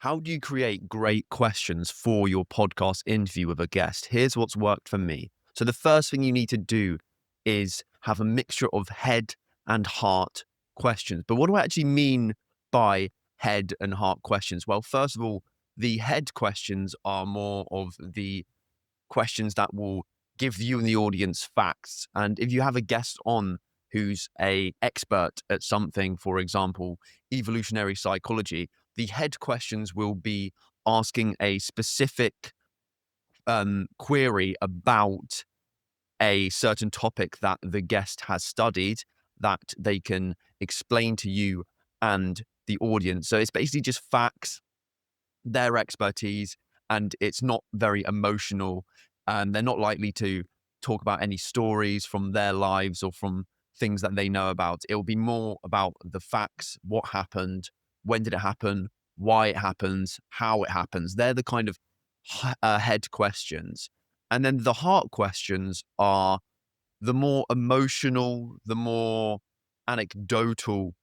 How do you create great questions for your podcast interview with a guest? Here's what's worked for me. So, the first thing you need to do is have a mixture of head and heart questions. But what do I actually mean by head and heart questions? Well, first of all, the head questions are more of the questions that will give you and the audience facts. And if you have a guest on who's a expert at something, for example, evolutionary psychology, the head questions will be asking a specific query about a certain topic that the guest has studied that they can explain to you and the audience. So it's basically just facts, their expertise, and it's not very emotional. And they're not likely to talk about any stories from their lives or from things that they know about. It'll be more about the facts, what happened, when did it happen, why it happens, how it happens. They're the kind of head questions. And then the heart questions are the more emotional, the more anecdotal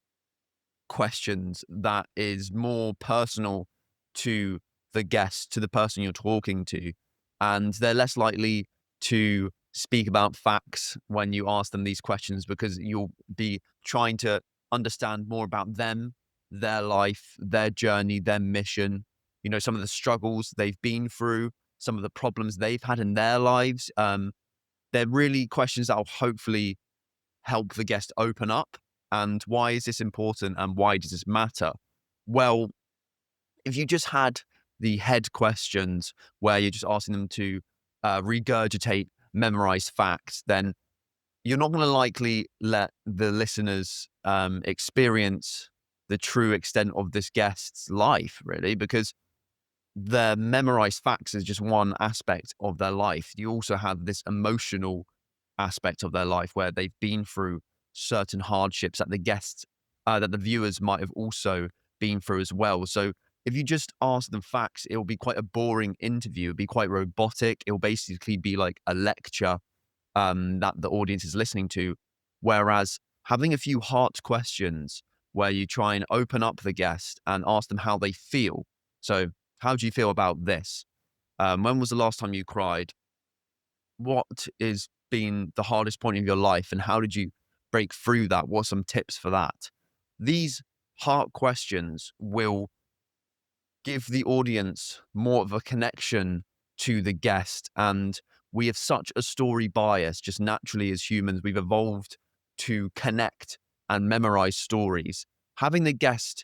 questions that is more personal to the guest, to the person you're talking to. And they're less likely to speak about facts when you ask them these questions because you'll be trying to understand more about them, their life, their journey, their mission, some of the struggles they've been through, some of the problems they've had in their lives. They're really questions that will hopefully help the guest open up. And why is this important and why does this matter? Well, if you just had the head questions where you're just asking them to regurgitate memorized facts, then you're not going to likely let the listeners experience the true extent of this guest's life, really, because the memorized facts is just one aspect of their life. You also have this emotional aspect of their life where they've been through certain hardships that the guests, that the viewers might have also been through as well. So if you just ask them facts, it'll be quite a boring interview. It'll be quite robotic. It'll basically be like a lecture that the audience is listening to. Whereas having a few heart questions where you try and open up the guest and ask them how they feel. So, how do you feel about this? When was the last time you cried? What is been the hardest point of your life and how did you break through that? What are some tips for that? These heart questions will give the audience more of a connection to the guest. And we have such a story bias, just naturally as humans, we've evolved to connect and memorize stories. Having the guest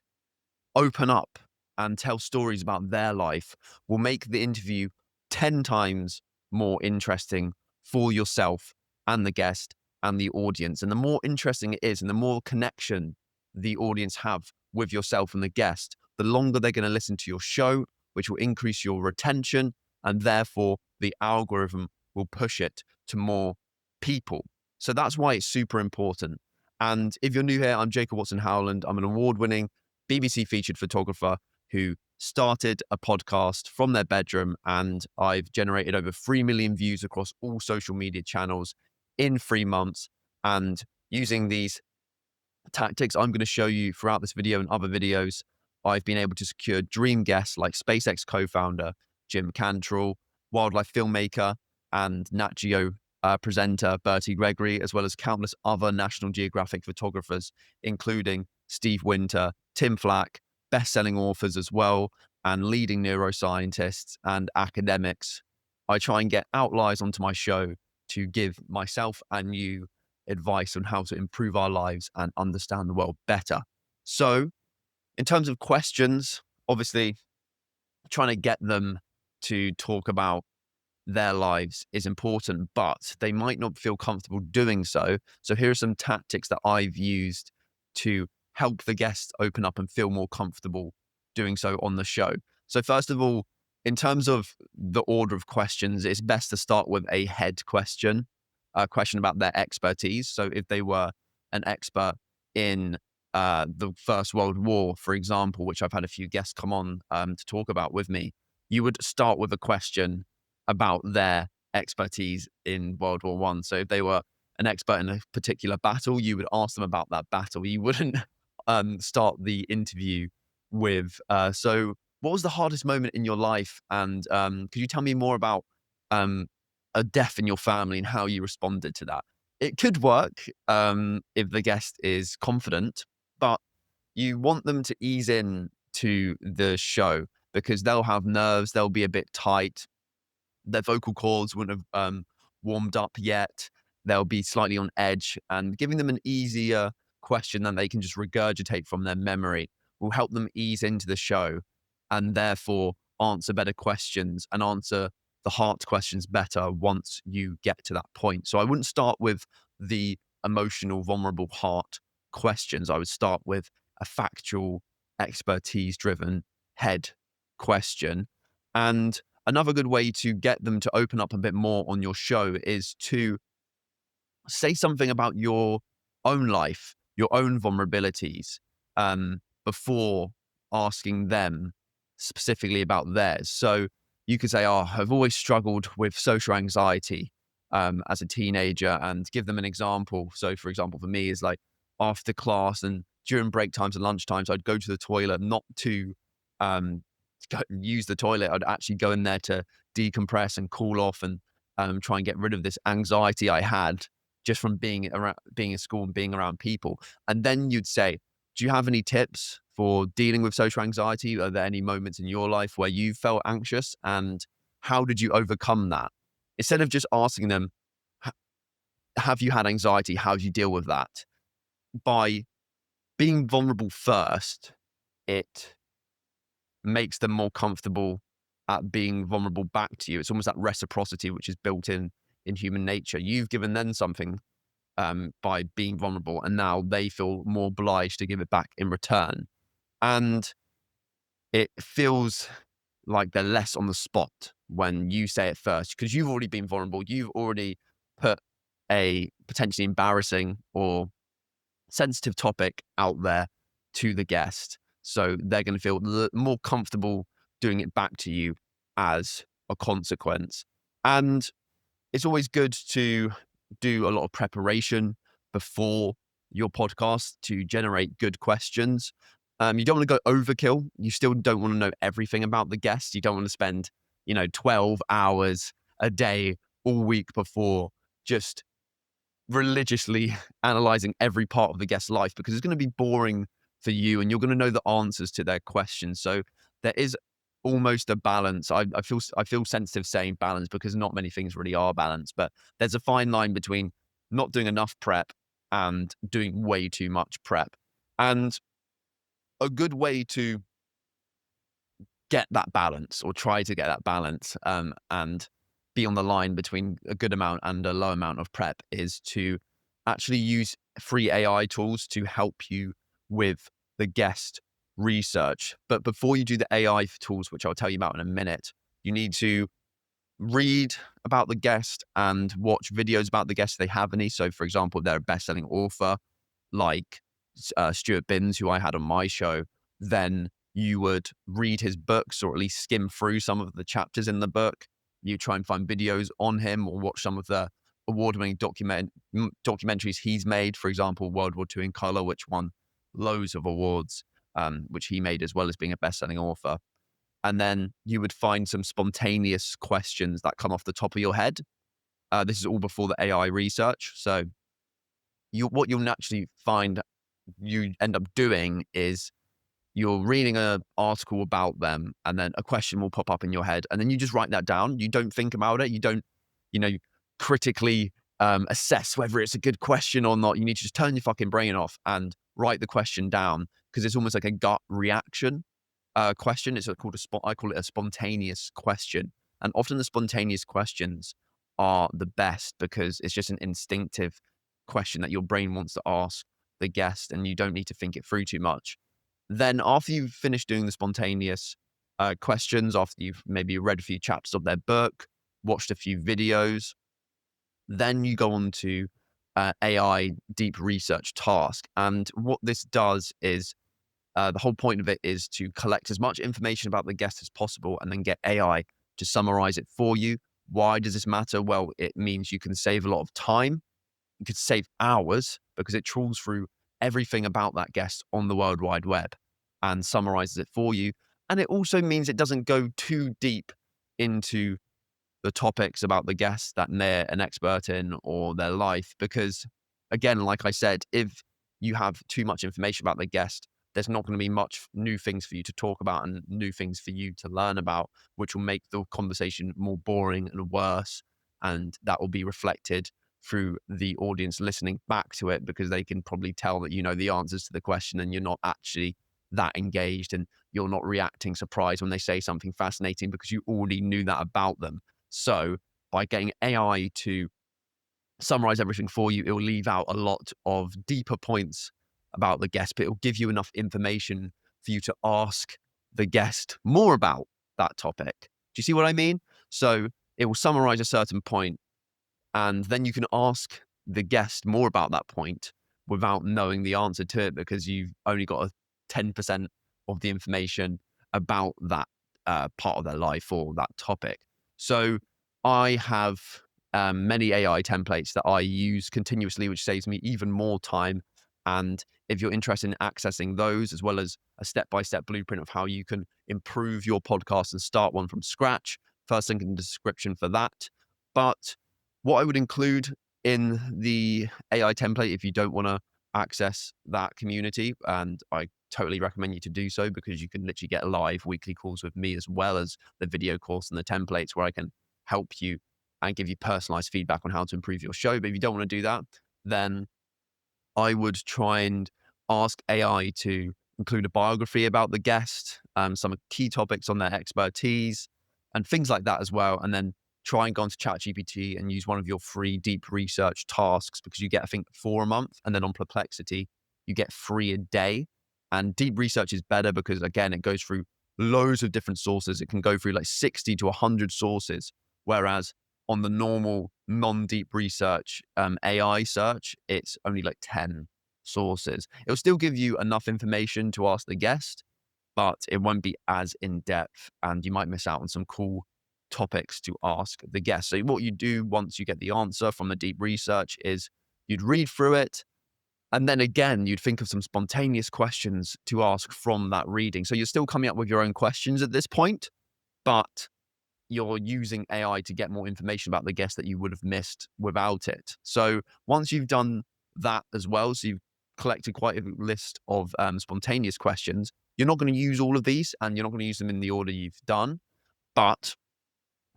open up and tell stories about their life will make the interview 10 times more interesting for yourself and the guest and the audience. And the more interesting it is and the more connection the audience have with yourself and the guest, the longer they're going to listen to your show, which will increase your retention. And therefore, the algorithm will push it to more people. So that's why it's super important. And if you're new here, I'm Jacob Watson Howland. I'm an award-winning BBC featured photographer who started a podcast from their bedroom, and I've generated over 3 million views across all social media channels in 3 months. And using these tactics I'm going to show you throughout this video and other videos, I've been able to secure dream guests like SpaceX co-founder Jim Cantrell, wildlife filmmaker and Nat Geo presenter Bertie Gregory, as well as countless other National Geographic photographers, including Steve Winter, Tim Flack, best-selling authors as well, and leading neuroscientists and academics. I try and get outliers onto my show to give myself and you advice on how to improve our lives and understand the world better. So, in terms of questions, obviously, trying to get them to talk about their lives is important, but they might not feel comfortable doing so. So here are some tactics that I've used to help the guests open up and feel more comfortable doing so on the show. So first of all, in terms of the order of questions, it's best to start with a head question, a question about their expertise. So if they were an expert in the First World War, for example, which I've had a few guests come on to talk about with me, you would start with a question about their expertise in World War One. So if they were an expert in a particular battle, you would ask them about that battle. You wouldn't start the interview with, so what was the hardest moment in your life? And could you tell me more about um, a death in your family and how you responded to that? It could work if the guest is confident, but you want them to ease in to the show because they'll have nerves, they'll be a bit tight, their vocal cords wouldn't have warmed up yet. They'll be slightly on edge, and giving them an easier question that they can just regurgitate from their memory will help them ease into the show and therefore answer better questions and answer the heart questions better once you get to that point. So I wouldn't start with the emotional, vulnerable heart questions. I would start with a factual, expertise driven head question. And another good way to get them to open up a bit more on your show is to say something about your own life, your own vulnerabilities, before asking them specifically about theirs. So you could say, "Oh, I've always struggled with social anxiety as a teenager," and give them an example. So, for example, for me, is like after class and during break times and lunch times, I'd go to the toilet not to um, use the toilet. I'd actually go in there to decompress and cool off and try and get rid of this anxiety I had just from being in school and being around people. And then you'd say, do you have any tips for dealing with social anxiety? Are there any moments in your life where you felt anxious and how did you overcome that? Instead of just asking them, have you had anxiety? How do you deal with that? By being vulnerable first, it makes them more comfortable at being vulnerable back to you. It's almost that reciprocity, which is built in human nature. You've given them something by being vulnerable, and now they feel more obliged to give it back in return. And it feels like they're less on the spot when you say it first because you've already been vulnerable. You've already put a potentially embarrassing or sensitive topic out there to the guest. So they're going to feel more comfortable doing it back to you as a consequence. And it's always good to do a lot of preparation before your podcast to generate good questions. You don't want to go overkill. You still don't want to know everything about the guest. You don't want to spend, 12 hours a day all week before just religiously analyzing every part of the guest's life because it's going to be boring for you and you're going to know the answers to their questions. So there is almost a balance. I feel sensitive saying balance because not many things really are balanced, but there's a fine line between not doing enough prep and doing way too much prep. And a good way to get that balance or try to get that balance and be on the line between a good amount and a low amount of prep is to actually use free AI tools to help you with the guest research. But before you do the AI tools, which I'll tell you about in a minute, you need to read about the guest and watch videos about the guest if they have any. So, for example, if they're a best-selling author, like Stuart Binns, who I had on my show, then you would read his books or at least skim through some of the chapters in the book. You try and find videos on him or watch some of the award-winning documentaries he's made. For example, World War II in Color, which won loads of awards, which he made as well as being a best-selling author. And then you would find some spontaneous questions that come off the top of your head. This is all before the AI research. So what you'll naturally find you end up doing is you're reading an article about them and then a question will pop up in your head and then you just write that down. You don't think about it. You don't, you know, critically assess whether it's a good question or not. You need to just turn your fucking brain off and write the question down because it's almost like a gut reaction question. It's called I call it a spontaneous question. And often the spontaneous questions are the best because it's just an instinctive question that your brain wants to ask the guest and you don't need to think it through too much. Then after you've finished doing the spontaneous questions, after you've maybe read a few chapters of their book, watched a few videos, then you go on to AI deep research task. And what this does is the whole point of it is to collect as much information about the guest as possible and then get AI to summarize it for you. Why does this matter? Well, it means you can save a lot of time. You could save hours because it trawls through everything about that guest on the World Wide Web and summarizes it for you. And it also means it doesn't go too deep into the topics about the guest that they're an expert in or their life. Because again, like I said, if you have too much information about the guest, there's not going to be much new things for you to talk about and new things for you to learn about, which will make the conversation more boring and worse. And that will be reflected through the audience listening back to it, because they can probably tell that you know the answers to the question and you're not actually that engaged, and you're not reacting surprised when they say something fascinating because you already knew that about them. So by getting AI to summarize everything for you, it will leave out a lot of deeper points about the guest, but it will give you enough information for you to ask the guest more about that topic. Do you see what I mean? So it will summarize a certain point, and then you can ask the guest more about that point without knowing the answer to it, because you've only got a 10% of the information about that part of their life or that topic. So I have many AI templates that I use continuously, which saves me even more time. And if you're interested in accessing those, as well as a step-by-step blueprint of how you can improve your podcast and start one from scratch, first link in the description for that. But what I would include in the AI template, if you don't want to access that community, and I totally recommend you to do so, because you can literally get live weekly calls with me, as well as the video course and the templates, where I can help you and give you personalized feedback on how to improve your show. But if you don't want to do that, then I would try and ask AI to include a biography about the guest, some key topics on their expertise, and things like that as well. And then try and go onto ChatGPT and use one of your free deep research tasks, because you get, I think, 4 a month. And then on Perplexity, you get 3 a day. And deep research is better because, again, it goes through loads of different sources. It can go through like 60 to 100 sources. Whereas on the normal non-deep research AI search, it's only like 10 sources. It'll still give you enough information to ask the guest, but it won't be as in-depth, and you might miss out on some cool topics to ask the guest. So what you do once you get the answer from the deep research is you'd read through it, and then again, you'd think of some spontaneous questions to ask from that reading. So you're still coming up with your own questions at this point, but you're using AI to get more information about the guest that you would have missed without it. So once you've done that as well, so you've collected quite a list of spontaneous questions, you're not going to use all of these, and you're not going to use them in the order you've done. But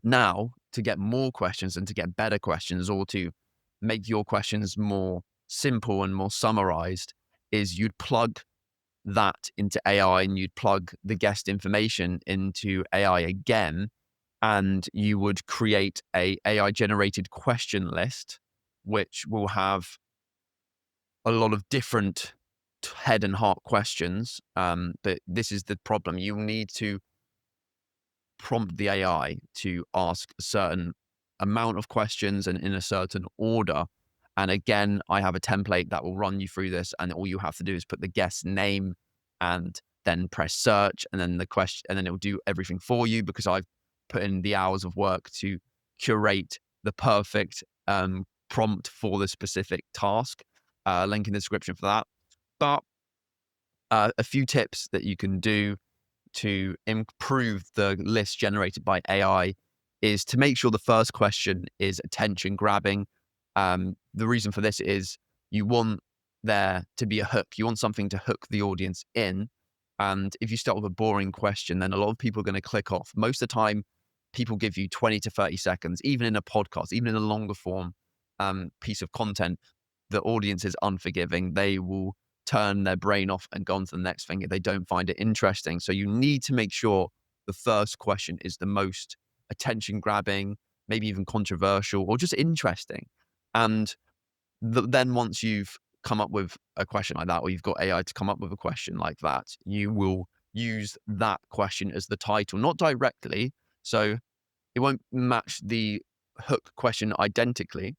now, to get more questions and to get better questions, or to make your questions more simple and more summarized, is you'd plug that into AI, and you'd plug the guest information into AI again, and you would create a AI generated question list, which will have a lot of different head and heart questions. But this is the problem. You need to prompt the AI to ask a certain amount of questions and in a certain order. And again, I have a template that will run you through this, and all you have to do is put the guest's name and then press search, and then the question, and then it will do everything for you, because I've put in the hours of work to curate the perfect prompt for the specific task. Link in the description for that. But a few tips that you can do to improve the list generated by AI is to make sure the first question is attention grabbing. The reason for this is you want there to be a hook. You want something to hook the audience in. And if you start with a boring question, then a lot of people are going to click off. Most of the time, people give you 20 to 30 seconds, even in a podcast, even in a longer form piece of content. The audience is unforgiving. They will turn their brain off and go on to the next thing if they don't find it interesting. So you need to make sure the first question is the most attention grabbing, maybe even controversial, or just interesting. And then once you've come up with a question like that, or you've got AI to come up with a question like that, you will use that question as the title, not directly. So it won't match the hook question identically,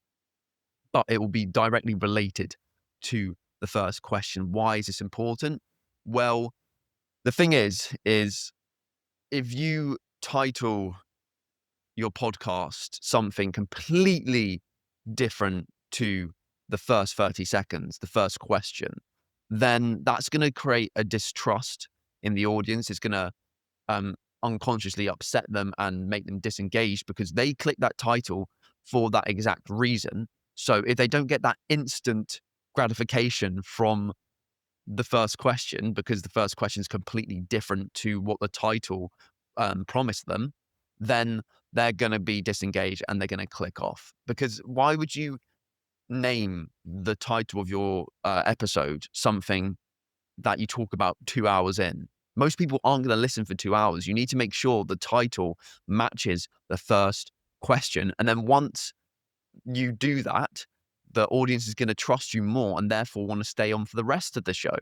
but it will be directly related to the first question. Why is this important? Well, the thing is if you title your podcast something completely different to the first 30 seconds, the first question, then that's going to create a distrust in the audience. It's going to unconsciously upset them and make them disengaged because they click that title for that exact reason. So if they don't get that instant gratification from the first question, because the first question is completely different to what the title promised them, then they're going to be disengaged and they're going to click off. Because why would you name the title of your episode something that you talk about 2 hours in? Most people aren't going to listen for 2 hours. You need to make sure the title matches the first question. And then once you do that, the audience is going to trust you more and therefore want to stay on for the rest of the show.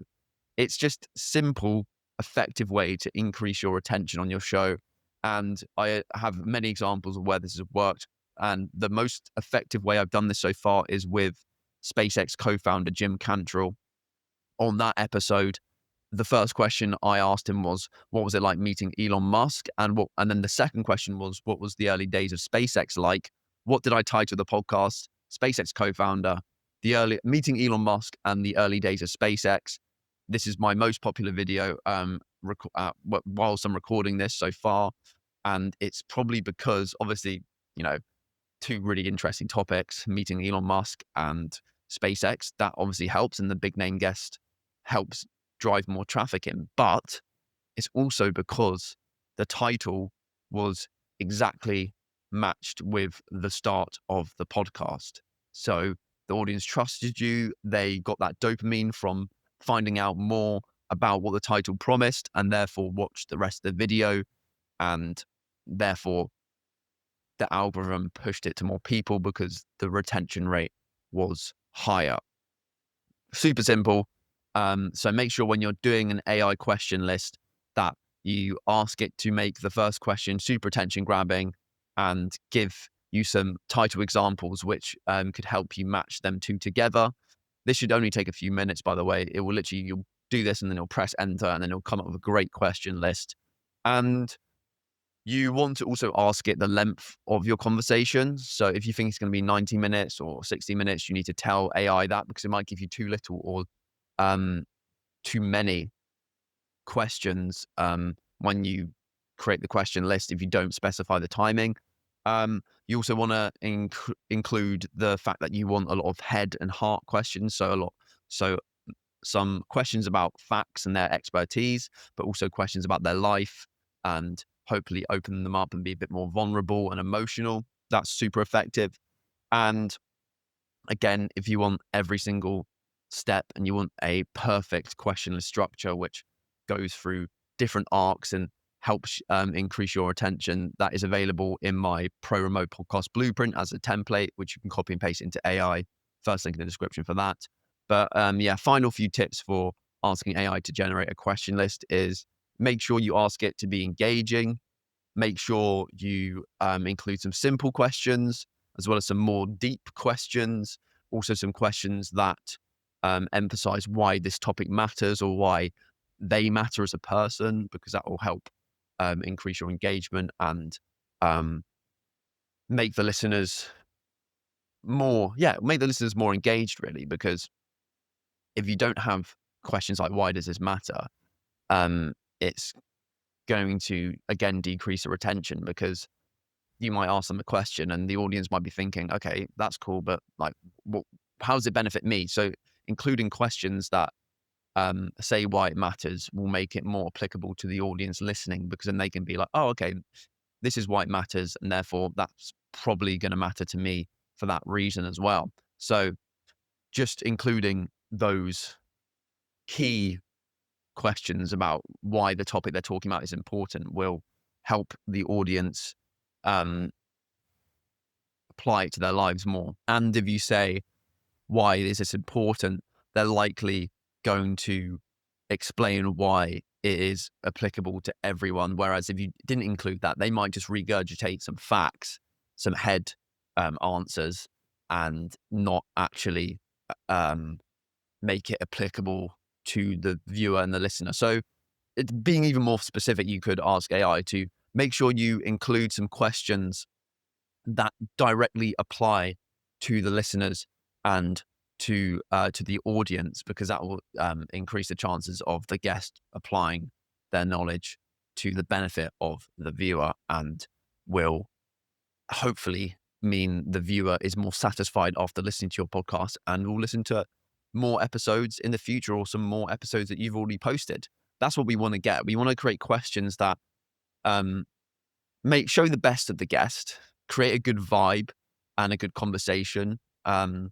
It's just simple, effective way to increase your attention on your show. And I have many examples of where this has worked. And the most effective way I've done this so far is with SpaceX co-founder Jim Cantrell. On that episode, the first question I asked him was, what was it like meeting Elon Musk? And then the second question was, what was the early days of SpaceX like? What did I title the podcast? SpaceX co-founder, meeting Elon Musk and the early days of SpaceX. This is my most popular video whilst I'm recording this so far. And it's probably because obviously, two really interesting topics, meeting Elon Musk and SpaceX, that obviously helps. And the big name guest helps drive more traffic in. But it's also because the title was exactly matched with the start of the podcast. So the audience trusted you. They got that dopamine from finding out more about what the title promised and therefore watched the rest of the video. And therefore, the algorithm pushed it to more people because the retention rate was higher. Super simple. So make sure when you're doing an AI question list that you ask it to make the first question super attention grabbing and give you some title examples which could help you match them two together. This should only take a few minutes, by the way. It will literally, you'll do this and then you'll press enter and then it'll come up with a great question list. And you want to also ask it the length of your conversation. So if you think it's going to be 90 minutes or 60 minutes, you need to tell AI that because it might give you too little or too many questions when you create the question list if you don't specify the timing. You also want to include the fact that you want a lot of head and heart questions. So some questions about facts and their expertise, but also questions about their life and hopefully open them up and be a bit more vulnerable and emotional. That's super effective. And again, if you want every single step and you want a perfect questionless structure, which goes through different arcs and helps increase your attention, that is available in my Pro Remote Podcast Blueprint as a template, which you can copy and paste into AI. First link in the description for that. But final few tips for asking AI to generate a question list is make sure you ask it to be engaging. Make sure you include some simple questions as well as some more deep questions. Also some questions that emphasize why this topic matters or why they matter as a person, because that will help increase your engagement and make the listeners more engaged, really. Because if you don't have questions like why does this matter, it's going to again decrease the retention because you might ask them a question and the audience might be thinking, okay, that's cool, but like, how does it benefit me? So including questions that say why it matters will make it more applicable to the audience listening, because then they can be like, oh, okay, this is why it matters. And therefore that's probably going to matter to me for that reason as well. So just including those key questions about why the topic they're talking about is important will help the audience apply it to their lives more. And if you say, why is this important, they're likely going to explain why it is applicable to everyone. Whereas if you didn't include that, they might just regurgitate some facts, some head answers, and not actually make it applicable to the viewer and the listener. So being even more specific, you could ask AI to make sure you include some questions that directly apply to the listeners and to the audience, because that will increase the chances of the guest applying their knowledge to the benefit of the viewer and will hopefully mean the viewer is more satisfied after listening to your podcast and will listen to more episodes in the future or some more episodes that you've already posted. That's what we want to get. We want to create questions that show the best of the guest, create a good vibe and a good conversation, but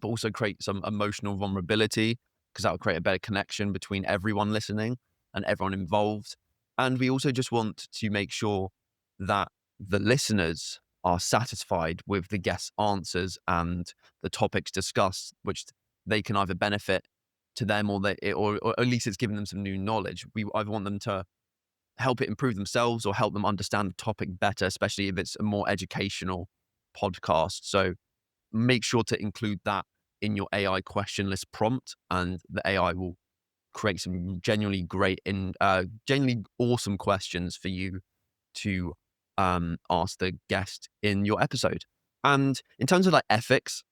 also create some emotional vulnerability because that will create a better connection between everyone listening and everyone involved. And we also just want to make sure that the listeners are satisfied with the guest's answers and the topics discussed, which they can either benefit to them or at least it's giving them some new knowledge. We either want them to help it improve themselves or help them understand the topic better, especially if it's a more educational podcast. So make sure to include that in your AI question list prompt, and the AI will create some genuinely great and genuinely awesome questions for you to ask the guest in your episode. And in terms of like ethics,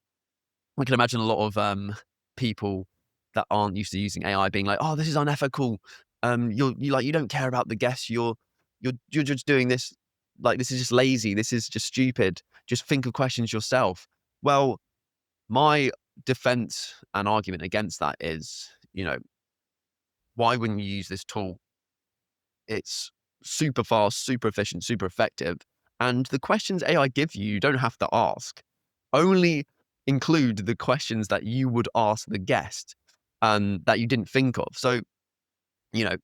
I can imagine a lot of people that aren't used to using AI being like, "Oh, this is unethical. You don't care about the guests. You're just doing this. Like, this is just lazy. This is just stupid. Just think of questions yourself." Well, my defense and argument against that is, why wouldn't you use this tool? It's super fast, super efficient, super effective. And the questions AI give you, you don't have to ask. Only include the questions that you would ask the guest that you didn't think of. So, you know,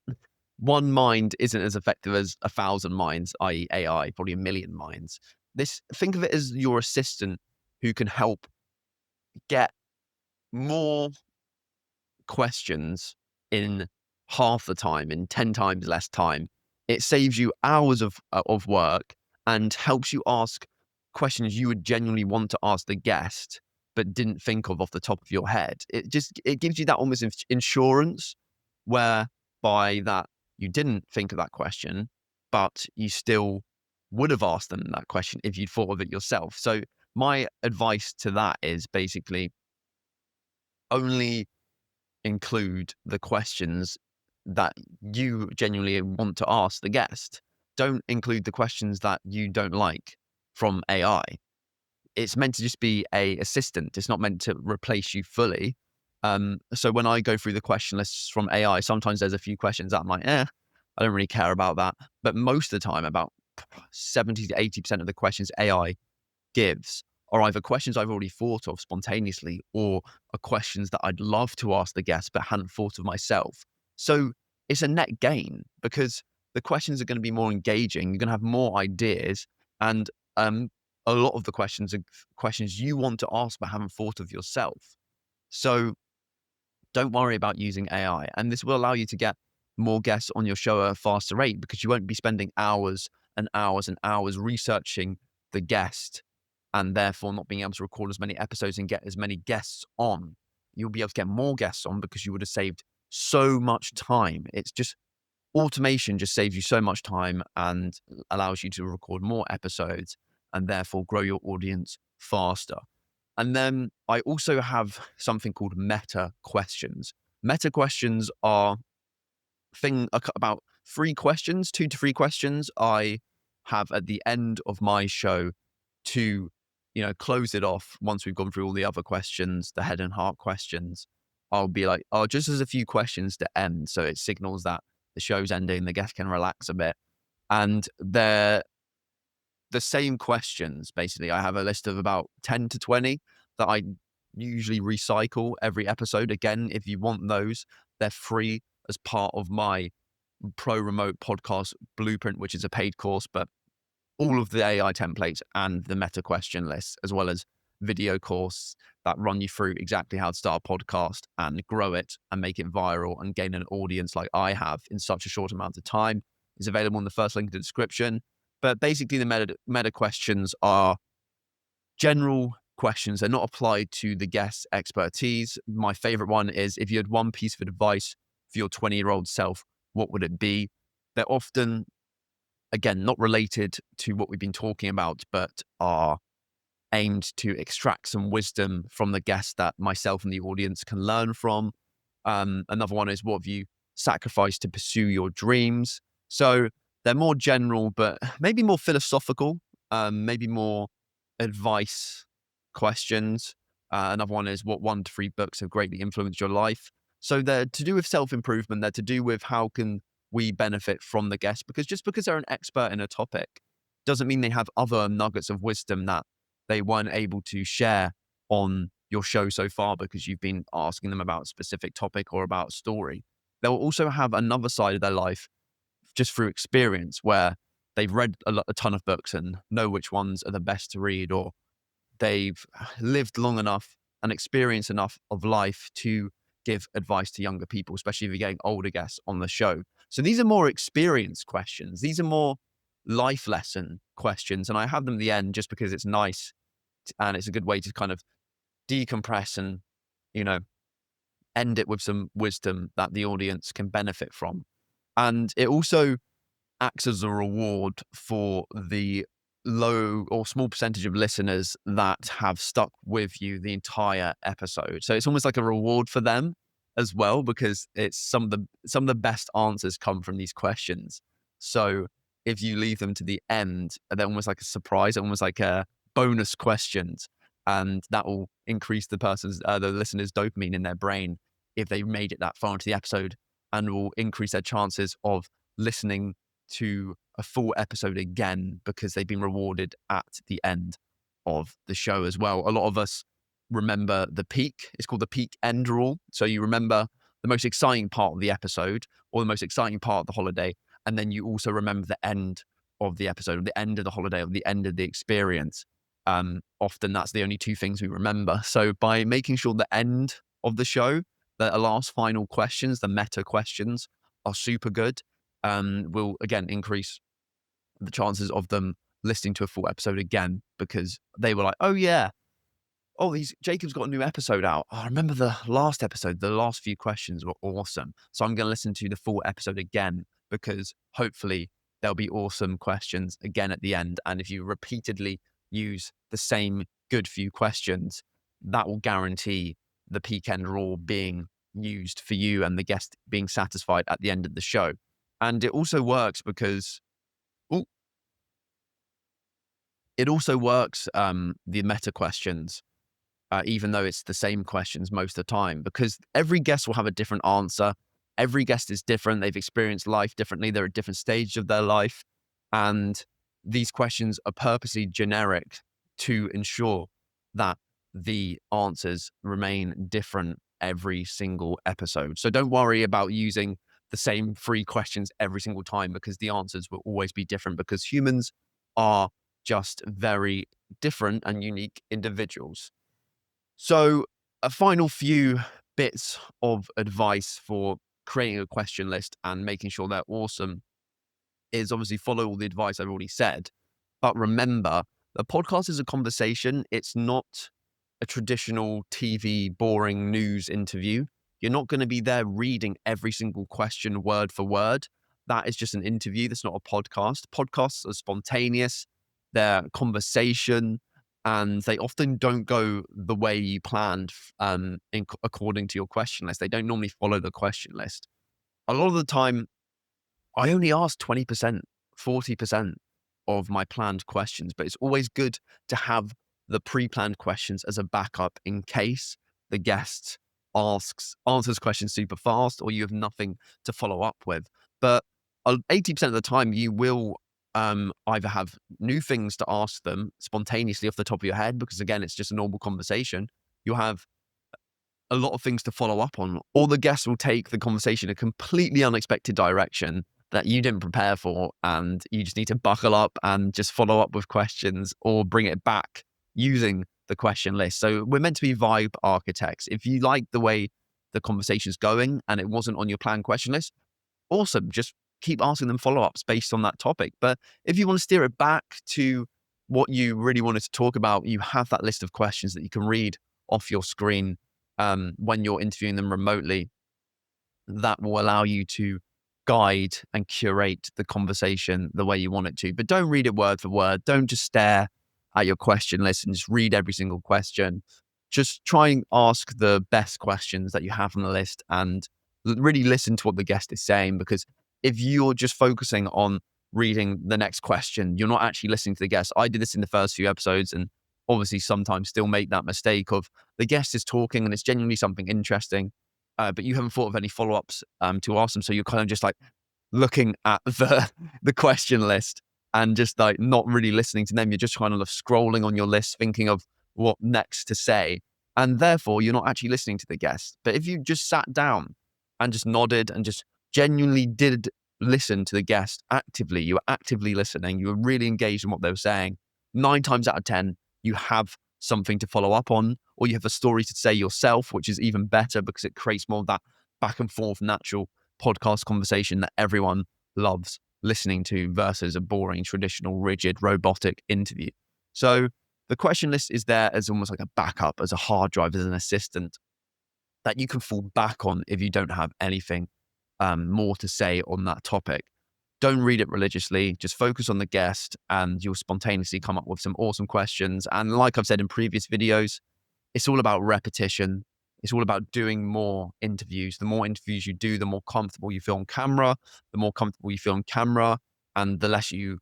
one mind isn't as effective as 1,000 minds, i.e. AI, probably 1,000,000 minds. Think of it as your assistant who can help get more questions in half the time, in 10 times less time. It saves you hours of work and helps you ask questions you would genuinely want to ask the guest, but didn't think of off the top of your head. It gives you that almost insurance whereby that you didn't think of that question, but you still would have asked them that question if you'd thought of it yourself. So my advice to that is basically only include the questions that you genuinely want to ask the guest. Don't include the questions that you don't like from AI. It's meant to just be a assistant. It's not meant to replace you fully. So when I go through the question lists from AI, sometimes there's a few questions that I'm like, I don't really care about that. But most of the time, about 70 to 80% of the questions AI gives are either questions I've already thought of spontaneously or are questions that I'd love to ask the guest but hadn't thought of myself. So it's a net gain because the questions are going to be more engaging. You're going to have more ideas, and a lot of the questions are questions you want to ask but haven't thought of yourself. So don't worry about using AI, and this will allow you to get more guests on your show at a faster rate because you won't be spending hours and hours and hours researching the guest and therefore not being able to record as many episodes and get as many guests on. You'll be able to get more guests on because you would have saved so much time. It's just automation just saves you so much time and allows you to record more episodes and therefore grow your audience faster. And then I also have something called meta questions. Meta questions are about 2 to 3 questions I have at the end of my show to, close it off once we've gone through all the other questions, the head and heart questions. I'll be like, oh, just as a few questions to end. So it signals that the show's ending, the guest can relax a bit. And they're the same questions, basically. I have a list of about 10 to 20 that I usually recycle every episode. Again, if you want those, they're free as part of my Pro Remote Podcast Blueprint, which is a paid course, but all of the AI templates and the meta question list, as well as video course that run you through exactly how to start a podcast and grow it and make it viral and gain an audience like I have in such a short amount of time, is available in the first link in the description. But basically the meta questions are general questions. They're not applied to the guest's expertise. My favorite one is, if you had one piece of advice for your 20-year-old self, what would it be? They're often, again, not related to what we've been talking about, but are aimed to extract some wisdom from the guest that myself and the audience can learn from. Another one is, what have you sacrificed to pursue your dreams? So they're more general, but maybe more philosophical, maybe more advice questions. Another one is, what 1 to 3 books have greatly influenced your life? So they're to do with self-improvement. They're to do with how can we benefit from the guest, because just because they're an expert in a topic doesn't mean they have other nuggets of wisdom that they weren't able to share on your show so far because you've been asking them about a specific topic or about a story. They'll also have another side of their life just through experience where they've read a ton of books and know which ones are the best to read, or they've lived long enough and experienced enough of life to give advice to younger people, especially if you're getting older guests on the show. So these are more experience questions. These are more life lesson questions. And I have them at the end just because it's nice and it's a good way to kind of decompress and, you know, end it with some wisdom that the audience can benefit from. And it also acts as a reward for the low or small percentage of listeners that have stuck with you the entire episode. So it's almost like a reward for them as well, because it's some of the best answers come from these questions. So if you leave them to the end, they're almost like a surprise, almost like a bonus questions, and that will increase the listener's dopamine in their brain if they made it that far into the episode, and will increase their chances of listening to a full episode again because they've been rewarded at the end of the show as well. A lot of us remember the peak. It's called the peak end rule. So you remember the most exciting part of the episode or the most exciting part of the holiday. And then you also remember the end of the episode, or the end of the holiday, or the end of the experience. Often that's the only two things we remember. So by making sure the end of the show, the last final questions, the meta questions, are super good, will again increase the chances of them listening to a full episode again, because they were like, oh yeah, oh, Jacob's got a new episode out. Oh, I remember the last episode, the last few questions were awesome. So I'm going to listen to the full episode again, because hopefully there'll be awesome questions again at the end. And if you repeatedly use the same good few questions, that will guarantee the peak end rule being used for you and the guest being satisfied at the end of the show. And it also works because, ooh, the meta questions, even though it's the same questions most of the time, because every guest will have a different answer. Every guest is different. They've experienced life differently. They're at different stages of their life. And these questions are purposely generic to ensure that the answers remain different every single episode. So don't worry about using the same 3 questions every single time, because the answers will always be different, because humans are just very different and unique individuals. So, a final few bits of advice for creating a question list and making sure they're awesome is obviously follow all the advice I've already said. But remember, the podcast is a conversation. It's not a traditional TV boring news interview. You're not going to be there reading every single question word for word. That is just an interview. That's not a podcast. Podcasts are spontaneous. They're conversation, and they often don't go the way you planned according to your question list. They don't normally follow the question list. A lot of the time, I only ask 20%, 40% of my planned questions, but it's always good to have the pre-planned questions as a backup in case the guest answers questions super fast, or you have nothing to follow up with. But 80% of the time, you will either have new things to ask them spontaneously off the top of your head, because again, it's just a normal conversation. You'll have a lot of things to follow up on, or the guest will take the conversation a completely unexpected direction that you didn't prepare for, and you just need to buckle up and just follow up with questions or bring it back using the question list. So we're meant to be vibe architects. If you like the way the conversation's going and it wasn't on your planned question list, awesome. Just keep asking them follow-ups based on that topic. But if you want to steer it back to what you really wanted to talk about, you have that list of questions that you can read off your screen when you're interviewing them remotely. That will allow you to guide and curate the conversation the way you want it to. But don't read it word for word. Don't just stare at your question list and just read every single question. Just try and ask the best questions that you have on the list, and really listen to what the guest is saying, because if you're just focusing on reading the next question, you're not actually listening to the guest. I did this in the first few episodes, and obviously sometimes still make that mistake of the guest is talking and it's genuinely something interesting, but you haven't thought of any follow-ups to ask them. So you're kind of just like looking at the question list and just like not really listening to them. You're just kind of scrolling on your list, thinking of what next to say. And therefore, you're not actually listening to the guest. But if you just sat down and just nodded and just genuinely did listen to the guest actively, you were actively listening, you were really engaged in what they were saying, 9 times out of 10, you have something to follow up on, or you have a story to say yourself, which is even better because it creates more of that back and forth natural podcast conversation that everyone loves listening to versus a boring, traditional, rigid, robotic interview. So the question list is there as almost like a backup, as a hard drive, as an assistant that you can fall back on if you don't have anything more to say on that topic. Don't read it religiously, just focus on the guest and you'll spontaneously come up with some awesome questions. And like I've said in previous videos, it's all about repetition. It's all about doing more interviews. The more interviews you do, the more comfortable you feel on camera, and the less you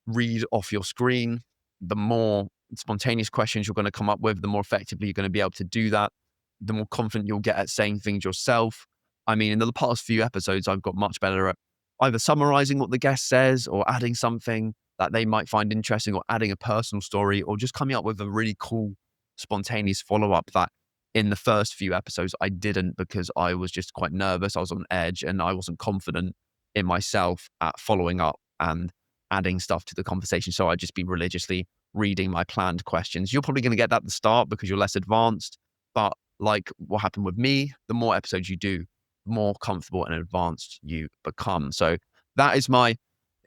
read off your screen, the more spontaneous questions you're going to come up with, the more effectively you're going to be able to do that, the more confident you'll get at saying things yourself. I mean, in the past few episodes, I've got much better at either summarizing what the guest says or adding something that they might find interesting or adding a personal story or just coming up with a really cool, spontaneous follow-up that in the first few episodes I didn't because I was just quite nervous. I was on edge and I wasn't confident in myself at following up and adding stuff to the conversation. So I'd just be religiously reading my planned questions. You're probably going to get that at the start because you're less advanced. But like what happened with me, the more episodes you do, the more comfortable and advanced you become. So that is my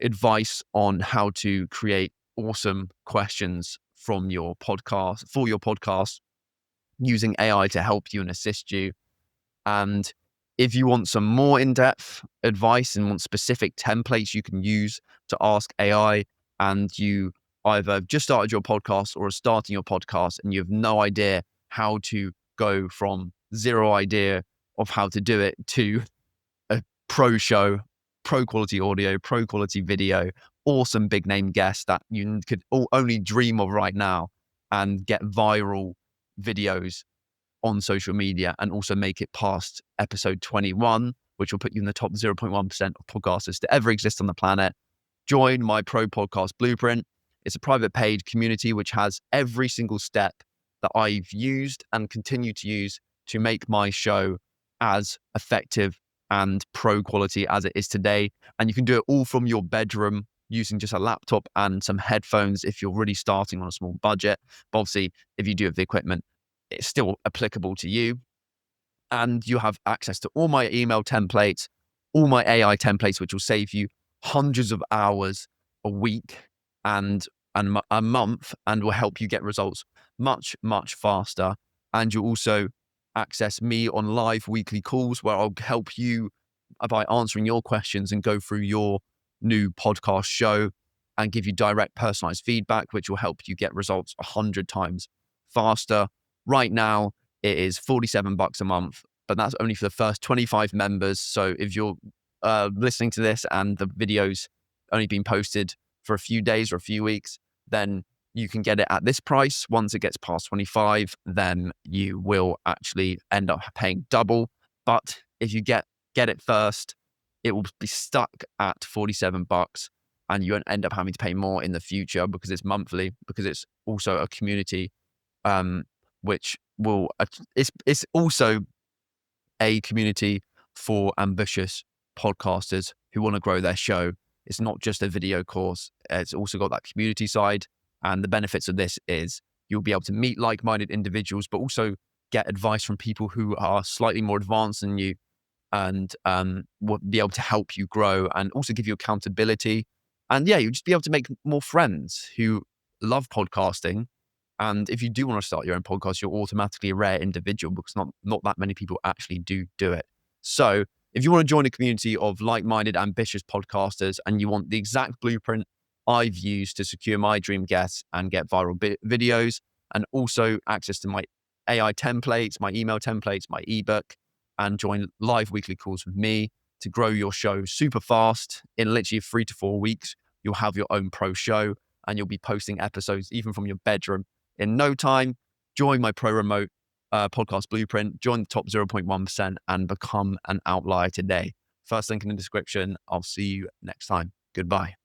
advice on how to create awesome questions from your podcast, for your podcast, using AI to help you and assist you. And if you want some more in-depth advice and want specific templates you can use to ask AI, and you either just started your podcast or are starting your podcast and you have no idea how to go from zero idea of how to do it to a pro show, pro quality audio, pro quality video, awesome big name guests that you could only dream of right now and get viral videos on social media and also make it past episode 21, which will put you in the top 0.1% of podcasters to ever exist on the planet. Join my Pro Podcast Blueprint. It's a private paid community which has every single step that I've used and continue to use to make my show as effective and pro quality as it is today. And you can do it all from your bedroom using just a laptop and some headphones if you're really starting on a small budget. But obviously, if you do have the equipment, it's still applicable to you. And you have access to all my email templates, all my AI templates, which will save you hundreds of hours a week and a month and will help you get results much, much faster. And you'll also access me on live weekly calls where I'll help you by answering your questions and go through your new podcast show and give you direct personalized feedback, which will help you get results 100 times faster. Right now, it is $47 a month, but that's only for the first 25 members. So if you're listening to this and the video's only been posted for a few days or a few weeks, then you can get it at this price. Once it gets past 25, then you will actually end up paying double. But if you get it first, it will be stuck at $47 and you won't end up having to pay more in the future because it's monthly, because it's also a community, which will, it's also a community for ambitious podcasters who want to grow their show. It's not just a video course. It's also got that community side. And the benefits of this is you'll be able to meet like-minded individuals, but also get advice from people who are slightly more advanced than you and will be able to help you grow and also give you accountability. And yeah, you'll just be able to make more friends who love podcasting. And if you do want to start your own podcast, you're automatically a rare individual because not that many people actually do it. So if you want to join a community of like-minded, ambitious podcasters and you want the exact blueprint I've used to secure my dream guests and get viral videos, and also access to my AI templates, my email templates, my ebook, and join live weekly calls with me, to grow your show super fast. In literally 3 to 4 weeks, you'll have your own pro show and you'll be posting episodes even from your bedroom in no time. Join my pro remote podcast blueprint, join the top 0.1% and become an outlier today. First link in the description. I'll see you next time. Goodbye.